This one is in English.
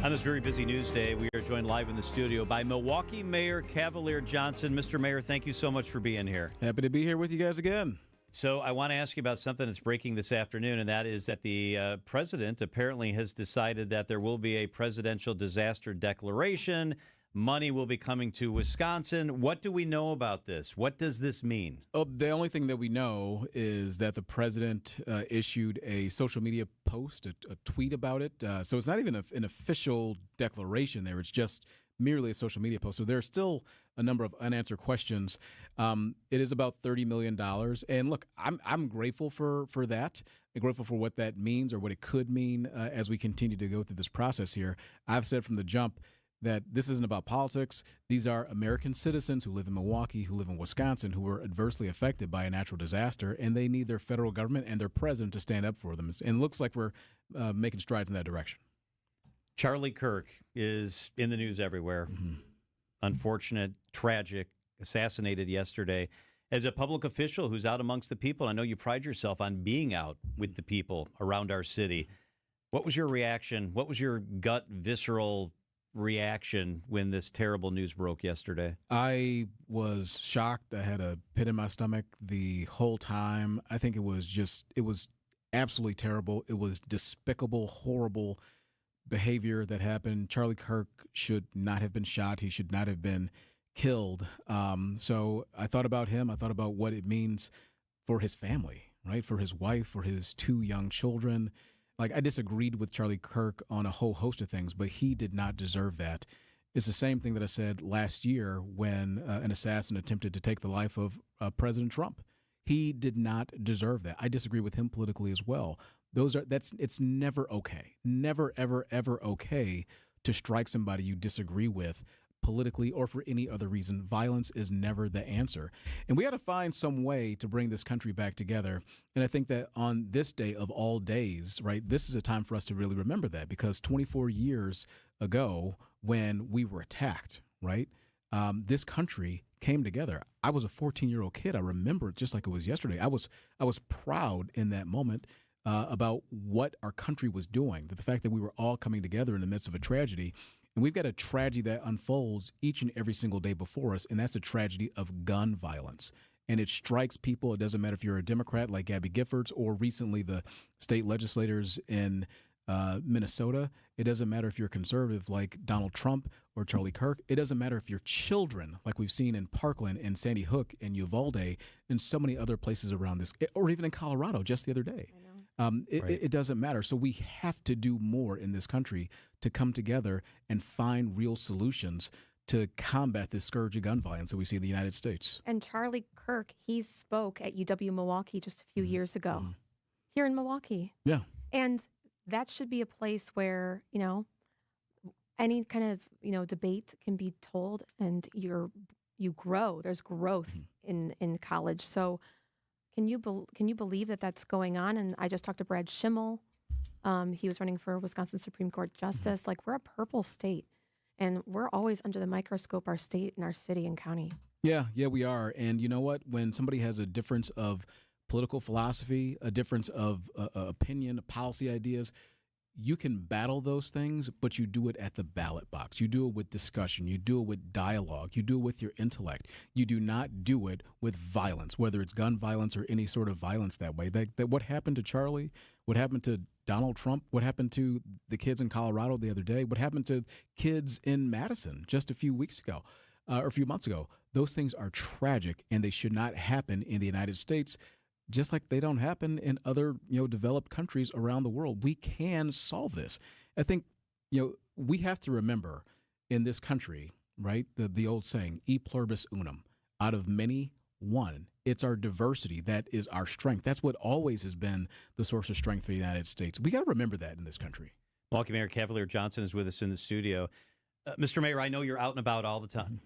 On this very busy news day, we are joined live in the studio by Milwaukee Mayor Cavalier Johnson. Mr. Mayor, thank you so much for being here. Happy to be here with you guys again. So I want to ask you about something that's breaking this afternoon, and that is that the president apparently has decided that there will be a presidential disaster declaration. Money will be coming to Wisconsin. What do we know about this? What does this mean? Oh, the only thing that we know is that the president issued a social media post, a tweet about it. So it's not even an official declaration there. It's just merely a social media post. So there are still a number of unanswered questions. It is about $30 million. And look, I'm grateful for that. I'm grateful for what that means or what it could mean as we continue to go through this process here. I've said from the jump that this isn't about politics. These are American citizens who live in Milwaukee, who live in Wisconsin, who were adversely affected by a natural disaster, and they need their federal government and their president to stand up for them. And it looks like we're making strides in that direction. Charlie Kirk is in the news everywhere. Mm-hmm. Unfortunate, tragic, assassinated yesterday. As a public official who's out amongst the people, I know you pride yourself on being out with the people around our city. What was your reaction? What was your gut, visceral reaction when this terrible news broke yesterday? I was shocked. I had a pit in my stomach the whole time. I think it was absolutely terrible. It was despicable, horrible behavior that happened. Charlie Kirk should not have been shot. He should not have been killed. So I thought about him. I thought about what it means for his family, right? For his wife, for his two young children. Like, I disagreed with Charlie Kirk on a whole host of things, but he did not deserve that. It's the same thing that I said last year when an assassin attempted to take the life of President Trump. He did not deserve that. I disagree with him politically as well. It's never okay. Never, ever, ever okay to strike somebody you disagree with politically or for any other reason. Violence is never the answer. And we got to find some way to bring this country back together. And I think that on this day of all days, right, this is a time for us to really remember that, because 24 years ago when we were attacked, right, this country came together. I was a 14-year-old kid. I remember it just like it was yesterday. I was proud in that moment about what our country was doing, that the fact that we were all coming together in the midst of a tragedy. And we've got a tragedy that unfolds each and every single day before us, and that's a tragedy of gun violence. And it strikes people. It doesn't matter if you're a Democrat like Gabby Giffords or recently the state legislators in Minnesota. It doesn't matter if you're a conservative like Donald Trump or Charlie Kirk. It doesn't matter if you're children like we've seen in Parkland and Sandy Hook and Uvalde and so many other places around this, or even in Colorado just the other day. It doesn't matter. So we have to do more in this country to come together and find real solutions to combat this scourge of gun violence that we see in the United States. And Charlie Kirk, he spoke at UW Milwaukee just a few years ago here in Milwaukee. Yeah. And that should be a place where, any kind of, debate can be told and you grow. There's growth in college. So Can you believe that that's going on? And I just talked to Brad Schimmel. He was running for Wisconsin Supreme Court Justice. Like, we're a purple state, and we're always under the microscope, our state and our city and county. Yeah, we are. And you know what? When somebody has a difference of political philosophy, a difference of opinion, policy ideas, you can battle those things, but you do it at the ballot box. You do it with discussion. You do it with dialogue. You do it with your intellect. You do not do it with violence, whether it's gun violence or any sort of violence that way. That what happened to Charlie, what happened to Donald Trump, what happened to the kids in Colorado the other day, what happened to kids in Madison just a few weeks ago or a few months ago, those things are tragic, and they should not happen in the United States, just like they don't happen in other, developed countries around the world. We can solve this. I think, we have to remember in this country, right, the old saying, e pluribus unum, out of many, one. It's our diversity that is our strength. That's what always has been the source of strength for the United States. We got to remember that in this country. Milwaukee Mayor Cavalier Johnson is with us in the studio. Mr. Mayor, I know you're out and about all the time.